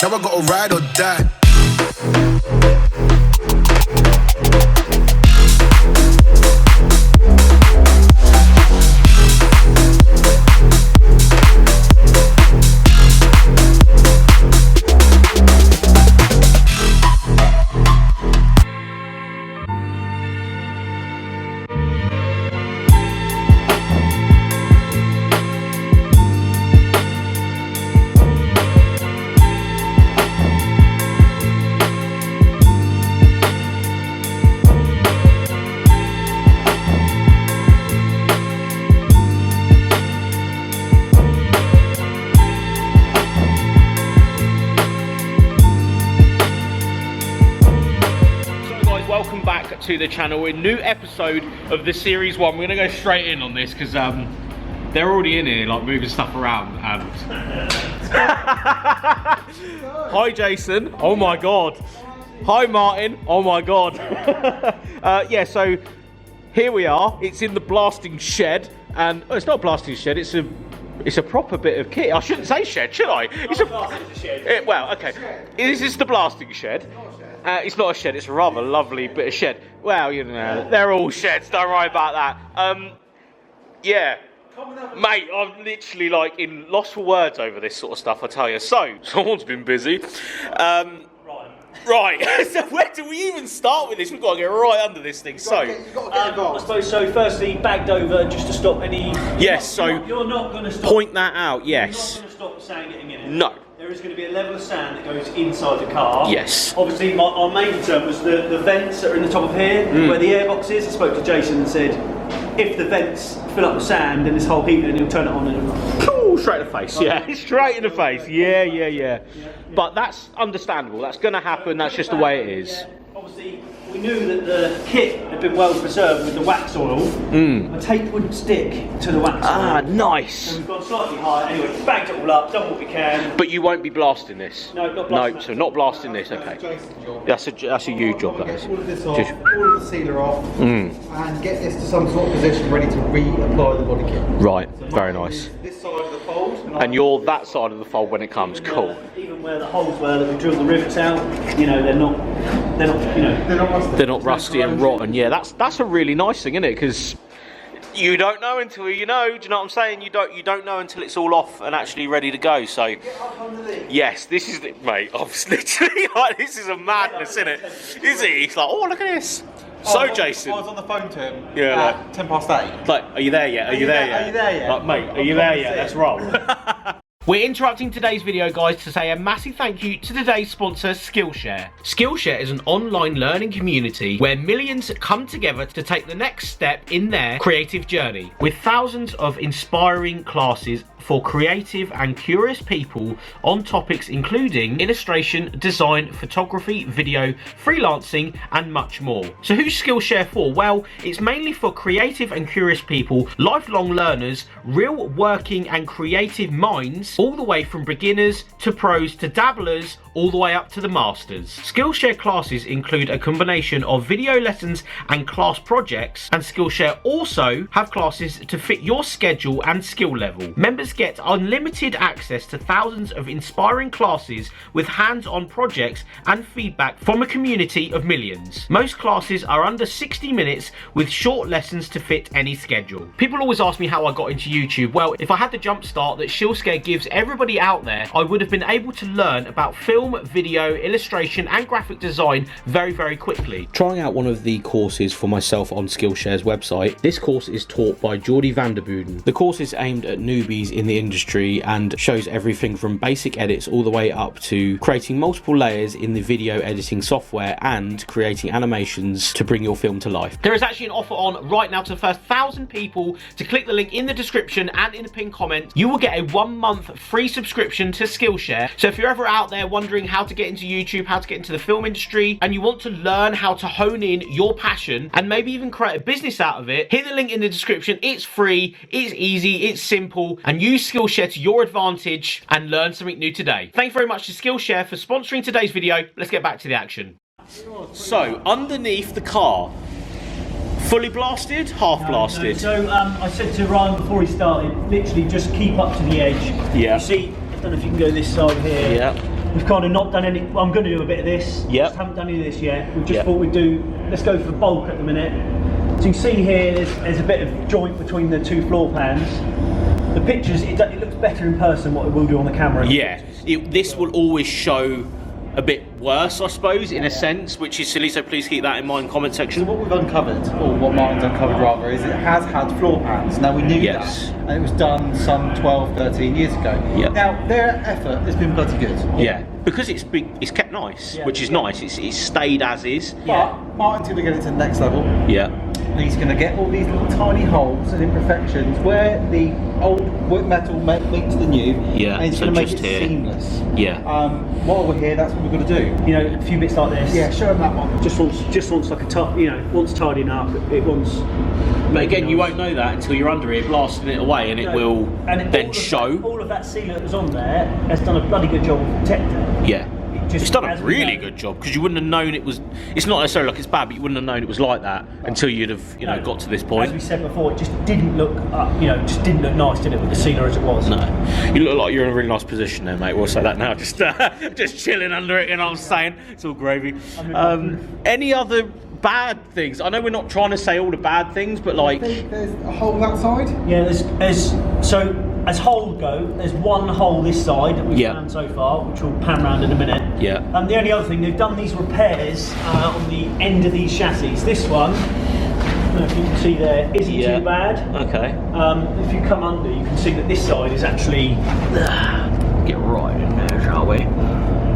Now I gotta ride or die. Welcome back to the channel. A new episode of the series 1. We're gonna go straight in on this because they're already in here, like moving stuff around. Hi Jason. Oh my god. Hi Martin. Oh my god. Yeah, so here we are. It's in the blasting shed, and it's not a blasting shed. It's a proper bit of kit. I shouldn't say shed, should I? It's a shed. Well, okay. This is the blasting shed. It's not a shed, it's a rather lovely bit of shed. Well, you know, they're all sheds, don't worry about that. Yeah. Mate, I'm literally like in lost for words over this sort of stuff, I tell you. So, someone's been busy. Right, so where do we even start with this? We've got to get right under this thing. So, I suppose so. Firstly, bagged over just to stop any. Yes, so you're not going to stop. Point that out. Yes. You're not going to stop sand getting in it. No. There is going to be a level of sand that goes inside the car. Yes. Obviously, our main concern was the vents that are in the top of here, where the airbox is. I spoke to Jason and said, if the vents fill up with sand, then this whole heater, and he'll turn it on and it'll straight in the face. Yeah, straight in the face. Yeah. But that's understandable. That's going to happen. That's just the way it is. Yeah. Obviously, we knew that the kit had been well preserved with the wax oil. The tape wouldn't stick to the wax oil. Ah, nice. So we've gone slightly higher. Anyway, bagged it all up, done what we can. But you won't be blasting this? No, not blasting. No, so not blasting this, okay. That's a huge job, that is. All of this off, all of the sealer off, and get this to some sort of position ready to reapply the body kit. Right, So very nice. This side of the fold. And you're that side of the fold when it comes, cool. Even where the holes were that we drilled the rivets out, you know, they're not rusty. They're not rusty and rotten. Yeah, that's a really nice thing, isn't it? Because you don't know until you know. Do you know what I'm saying? You don't know until it's all off and actually ready to go. So, yes, this is mate. I was literally like, this is a madness, isn't it? Is it? He's like, oh, look at this. So, Jason, I was on the phone to him. Yeah, at 8:10. Like, are you there yet? Are you there yet? Are you there yet? Like, mate, are you there yet? Let's roll. We're interrupting today's video, guys, to say a massive thank you to today's sponsor, Skillshare. Skillshare is an online learning community where millions come together to take the next step in their creative journey. With thousands of inspiring classes for creative and curious people on topics including illustration, design, photography, video, freelancing, and much more. So who's Skillshare for? Well, it's mainly for creative and curious people, lifelong learners, real working and creative minds, all the way from beginners to pros to dabblers, all the way up to the masters. Skillshare classes include a combination of video lessons and class projects, and Skillshare also have classes to fit your schedule and skill level. Members get unlimited access to thousands of inspiring classes with hands-on projects and feedback from a community of millions. Most classes are under 60 minutes with short lessons to fit any schedule. People always ask me how I got into YouTube. Well, if I had the jump start that Skillshare gives everybody out there, I would have been able to learn about film, video, illustration and graphic design very, very quickly. Trying out one of the courses for myself on Skillshare's website. This course is taught by Geordie Vanderbuden. The course is aimed at newbies in the industry and shows everything from basic edits all the way up to creating multiple layers in the video editing software and creating animations to bring your film to life. There is actually an offer on right now to the first 1,000 people to click the link in the description and in the pinned comment. You will get a 1-month free subscription to Skillshare. So if you're ever out there wondering how to get into YouTube, how to get into the film industry, and you want to learn how to hone in your passion and maybe even create a business out of it, hit the link in the description. It's free, it's easy, it's simple, and use Skillshare to your advantage and learn something new today. Thanks very much to Skillshare for sponsoring today's video. Let's get back to the action. So, underneath the car, fully blasted, half blasted? So I said to Ryan before he started, literally just keep up to the edge. Yeah. You see, I don't know if you can go this side here. Yeah. We've kind of not done any. Well, I'm going to do a bit of this. Yep. Just haven't done any of this yet. We just Yep. thought we'd do. Let's go for the bulk at the minute. So you can see here, there's a bit of joint between the two floor pans. The pictures, it looks better in person what it will do on the camera. Yeah, this will always show a bit worse, I suppose, in a sense, which is silly, so please keep that in mind, comment So section. what we've uncovered, or what Martin's uncovered rather, is it has had floor pans. Now we knew Yes. that, and it was done some 12, 13 years ago. Yep. Now their effort has been bloody good. Yeah, because it's big, it's kept nice, Yeah. which is nice. It's stayed as is. Yeah. But Martin's going to get it to the next level. Yeah. And he's going to get all these little tiny holes and imperfections where the old wood metal meets the new. Yeah, And he's so going to make just it here. seamless. Yeah. While we're here, that's what we've got to do. You know, a few bits like this. Yeah, show him that one. Just wants like wants tidying up. It wants. But again, you won't know that until you're under here blasting it away, and it will then show. All of that sealer that was on there has done a bloody good job of protecting it. Yeah. It's done a as we really know- good job, because you wouldn't have known it was. It's not necessarily like it's bad, but you wouldn't have known it was like that until you'd have, No, got to this As we point. said before, it just didn't look, just didn't look nice, did it, with the sealer as it was? No, you look like you're in a really nice position there, mate. We'll say that now. Just chilling under it. You know what I'm saying? It's all gravy. Any other bad things? I know we're not trying to say all the bad things, but I like, think there's a hole that side. Yeah, as holes go, there's one hole this side that we've Yeah. found so far, which we'll pan round in a minute. Yeah. The only other thing, they've done these repairs on the end of these chassis. This one, I don't know if you can see there, isn't Yeah. too bad. okay, If you come under, you can see that this side is actually. get right in there, shall we?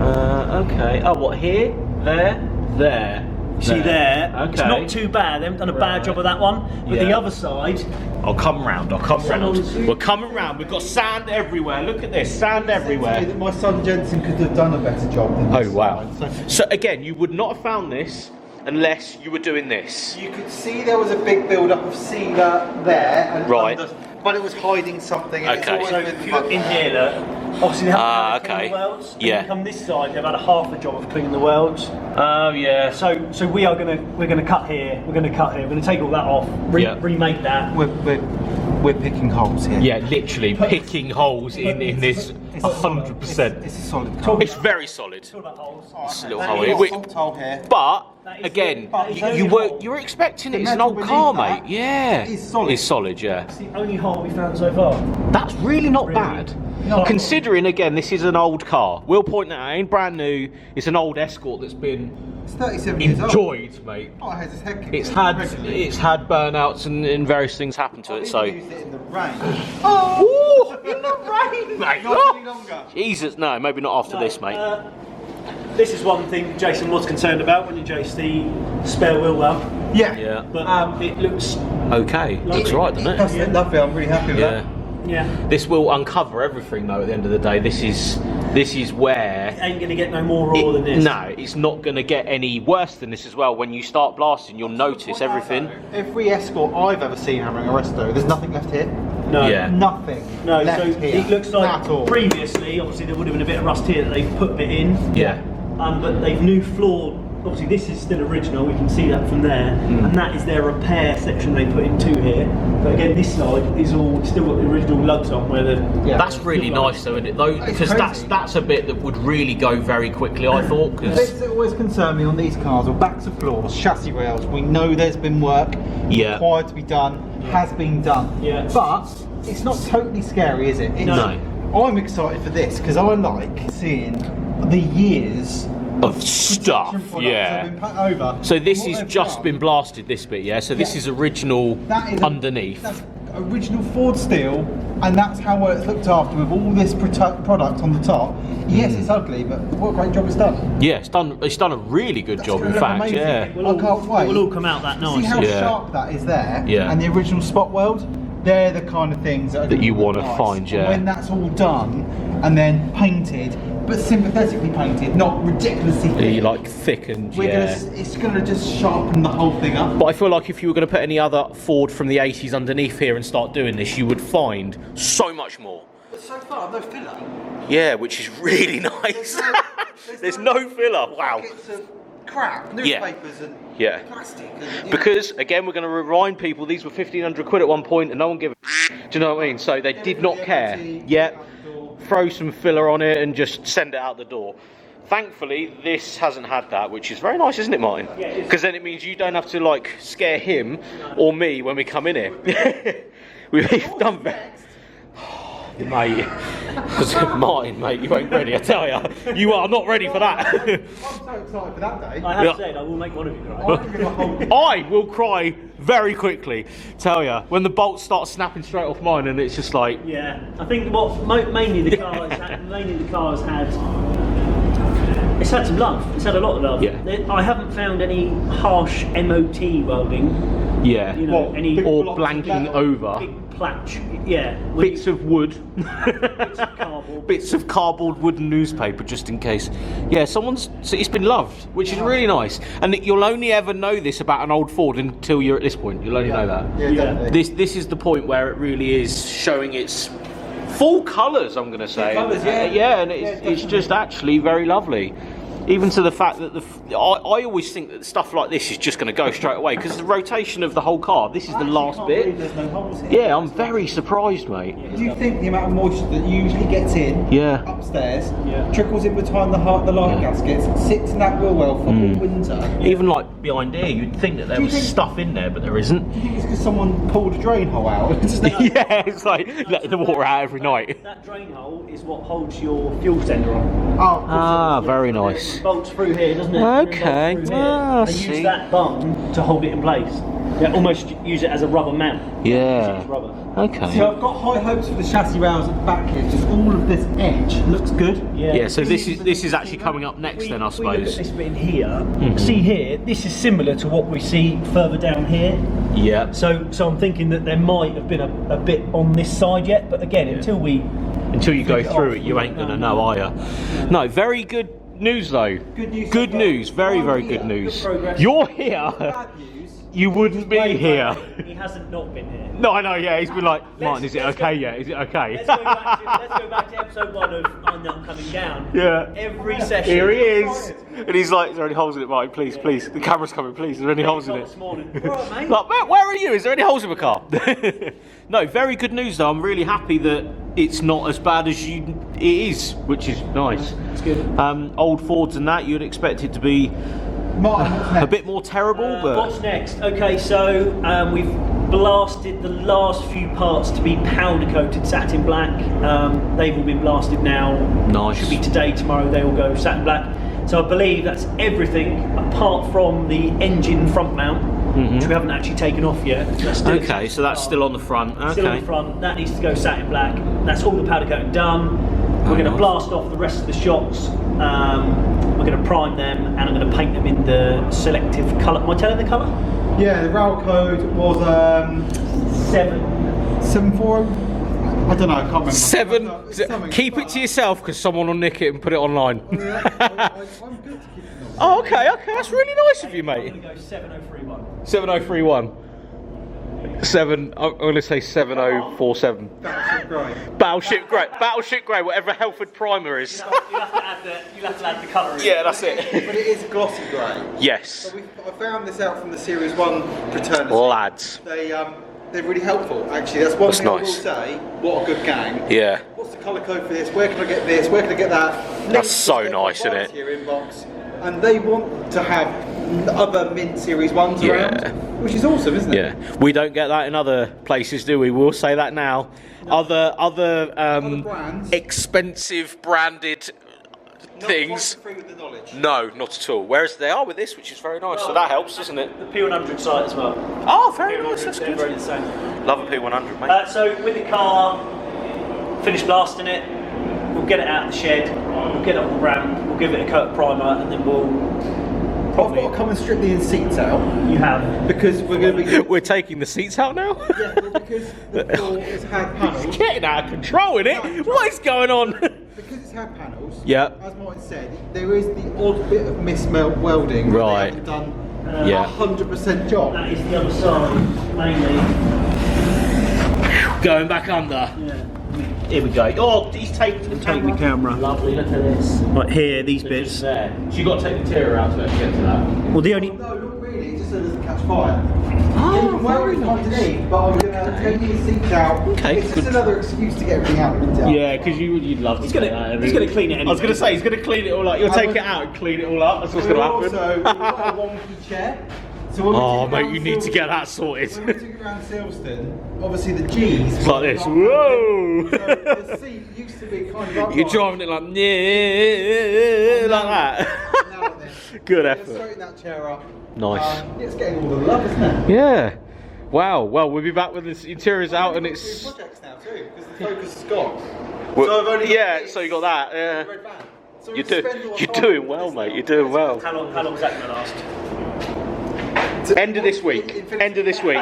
Okay. Oh, what here? There. See there, Okay. it's not too bad. They haven't done a bad Right. job of that one. But the Yeah. other side, I'll come round. We're coming round. We've got sand everywhere. Look at this, sand everywhere. That my son Jensen could have done a better job than this. Oh wow. side. So again, you would not have found this unless you were doing this. You could see there was a big build-up of sealer there, and Right. but it was hiding something. And Okay. It's so always if been you look in here, look, obviously they haven't done the okay. cleaning welds. And Yeah. you come this side, they've had a half a job of cleaning the welds. Oh yeah. So we're gonna cut here. We're gonna take all that off, Yeah. remake that. We're picking holes here. Yeah, literally picking holes in this 100%. It's a solid car. It's very solid. Talk about holes. It's a little That hole is- here. Soft hole here. But That is again, the- that is the you only were hole. you were expecting The it. It's an metal old beneath car, that mate. Yeah, is solid. It's solid, yeah. It's the only hole we found so far. That's really not Really bad. not. Considering again, this is an old car. We'll point that out. It ain't brand new. It's an old Escort that's been It's 37 years old. enjoyed, mate. Oh, it has its head kicked It's in had regularly. burnouts and various things happen to I've it. So. even used it in the rain. Ooh, in the rain, mate. Not any longer. Jesus, no, maybe not after this, mate. This is one thing Jason was concerned about when you chased the spare wheel well, Yeah. Yeah. but it looks, Okay, looks right, doesn't That's it? lovely. I'm really happy with Yeah. that. yeah, This will uncover everything, though. At the end of the day, this is where. ain't gonna get no more raw than this. No, it's not going to get any worse than this as well. When you start blasting, you'll notice everything. Every Escort I've ever seen hammering a resto, there's nothing left here. No. Yeah. Nothing No, left so here. it looks like at all. previously, obviously there would have been a bit of rust here that they've put a bit in. Yeah. But they've new floored. Obviously, this is still original. We can see that from there, and that is their repair section they put into here. But again, this side is all still got the original lugs on, where the That's really nice, though, isn't it? Though, It's because crazy. that's a bit that would really go very quickly. I thought. 'Cause- Bits that always concern me on these cars are backs of floors, chassis rails. We know there's been work Yeah. required to be done, has been done. Yeah. But it's not totally scary, is it? It's, No. I'm excited for this because I like seeing the years of stuff, protection products yeah. that have been put over. So this What has they've just done- been blasted, this bit, yeah? So this Yeah. is original That is underneath. That's original Ford steel, and that's how it's looked after with all this product on the top. Yes, it's ugly, but what a great job it's done. Yeah, it's done a really good job, in gonna look fact, amazing. yeah. I can't wait. It will all come out that nice. See how Yeah. sharp that is there? Yeah. And the original spot weld? They're the kind of things that, are gonna you look wanna nice. find, And yeah. when that's all done and then painted, but sympathetically painted, not ridiculously thick. You like thick and we're yeah. it's gonna just sharpen the whole thing up. But I feel like if you were going to put any other Ford from the 80s underneath here and start doing this, you would find so much more. But so far, no filler. Yeah, which is really nice. There's no filler. Wow. Pockets of crap, Yeah. newspapers and Yeah. plastic. And, you know. Because again, we're going to remind people these were 1,500 quid at one point, and no one gave a. Do you know what I mean? So they did not care. MOT, Yeah. capital. throw some filler on it and just send it out the door. Thankfully, this hasn't had that, which is very nice, isn't it, Martin? Yeah, it is. Because then it means you don't have to like scare him or me when we come in here. We've done that. Mate, Martin, mate, you ain't ready, I tell you. You are not ready for that. I'm so excited for that day. I have said I will make one of you cry. I will cry very quickly, tell you, when the bolts start snapping straight off mine and it's just like... Yeah, I think what mainly the car has had, it's had some love. It's had a lot of love. Yeah. I haven't found any harsh MOT welding. Yeah. You know, any or blanking over. big platch. Yeah. Bits of wood. Bits of cardboard. Bits of cardboard, wooden newspaper, just in case. Yeah, so it's been loved, which is really nice. And you'll only ever know this about an old Ford until you're at this point. You'll only know that. Yeah, definitely. This is the point where it really is showing its full colours, I'm going to say. Colours, yeah. Yeah, and it's just actually very lovely. Even to the fact that I always think that stuff like this is just going to go straight away because the rotation of the whole car. This is the last bit. There's no holes here. Yeah, I'm very surprised, mate. Do you think the amount of moisture that usually gets in upstairs, trickles in between the light gaskets, sits in that wheel well for all winter? Even like behind here, you'd think that there was stuff in there, but there isn't. Do you think it's because someone pulled a drain hole out? Yeah, it's like letting the water out every night. That drain hole is what holds your fuel sender on. Ah, very nice. It bolts through here, doesn't it? Okay. And then bolts through here. Ah, They see. use that bung to hold it in place. They almost use it as a rubber mount. Yeah. It's rubber. Okay. So I've got high hopes for the chassis rails at the back here. Just all of this edge looks good. Yeah. So this is actually coming up next, then I We look at suppose. this bit in here. See here, this is similar to what we see further down here. Yeah. So I'm thinking that there might have been a bit on this side yet, but again, until you go through it, you ain't gonna know, are you? No. Very good news though. Good news. Good so news. far. Very, I'm very here. good news. progress. You're here. Bad news. You wouldn't be here. He hasn't not been here. No, I know. Yeah, he's been like, Martin, is it okay yet? Is it okay? Let's go back to episode 1 of I'm Not Coming Down. Yeah. Every session. Here he is. And he's like, is there any holes in it, Martin? Please, please. The camera's coming, please. Is there any holes in it? This morning. All right, mate. Like, where are you? Is there any holes in the car? No, very good news though. I'm really happy that it's not as bad as it is, which is nice. It's good. Old Fords and that, you'd expect it to be Martin, what's next? a bit more terrible, but What's next? Okay, so we've blasted the last few parts to be powder coated satin black. They've all been blasted now. Nice. Should be today, tomorrow they all go satin black. So I believe that's everything apart from the engine front mount, which we haven't actually taken off yet. That's still okay, so that's still on the front. Still on Okay. the front. That needs to go satin black. That's all the powder coating done. We're going to nice. blast off the rest of the shocks. We're going to prime them, and I'm going to paint them in the selective colour. Am I telling the colour? Yeah, the rail code was 740. I don't know. I can't remember. Something. Keep it to yourself because someone will nick it and put it online. I'm good to keep it. Oh, okay, that's really nice of you, I'm mate. going to go 7031. 7031. I'm going to say 7047. Battleship grey. Battleship grey, whatever Helford Primer is. You'll have to add the colour in. Yeah, that's it. But it is glossy grey. Yes. So I found this out from the Series 1 fraternity. Lads. They're really helpful, actually. That's one thing nice. I will say. What a good gang. Yeah. What's the colour code for this? Where can I get this? Where can I get that? That's so nice, isn't it? Here inbox. And they want to have other Mint Series 1s around, which is awesome, isn't it? Yeah. We don't get that in other places, do we? We'll say that now. Other brands? expensive branded things. Not free with the knowledge. No, not at all. Whereas they are with this, which is very nice. So that helps, doesn't it? The P100 site as well. Oh, very nice. That's They're good. very the same. Love a P100, mate. So with the car, finish blasting it, we'll get it out of the shed, we'll get it on the ramp, we'll give it a coat of primer, and then we'll I've probably... got to come and strip the seats out You have. because we're going to be. We're taking the seats out now. Yeah, well, because the floor has had panels. Getting out of control, innit? What is going on? Because it's had panels. Yeah. As Martin said, there is the odd bit of mismelt welding. where Right. They haven't done Yeah. 100% job. That is the other side, mainly. Going back under. Yeah. Here we go. Oh, he's taking the camera. camera. Lovely, look at this. Right here, these Just bits. there. So you got to take the interior out to actually get to that. Well, the only... No, not really, just so it doesn't catch fire. You can wear it underneath, but I'm going to take these seats out. Okay, It's just another excuse to get everything out of the Yeah, because you'd love to. He's gonna clean it anyway. I was going to say he's going to clean it all up. You'll take it out and clean it all up. That's what's going to happen. Also, we've got a wonky chair. So when we Oh, took mate, around you need to get that Silverstone- sorted. When we took it around Silverstone, obviously the G's. It's like this. So Whoa! the seat used to be kind of You're driving it like, yeah, like that. Now and then. Good Let's effort. straighten that chair up. Nice. It's getting all the love, isn't it? Yeah. Wow. Well, we'll be back with the interiors out, and I've got it's. two projects now too, because the Focus is gone. Well, so I've only got yeah. this So you got that. and the Yeah. red van. So You're, we'll spend all our you're time doing with well, this mate. now. You're doing well. How long's that gonna last? End of this week. End of this week.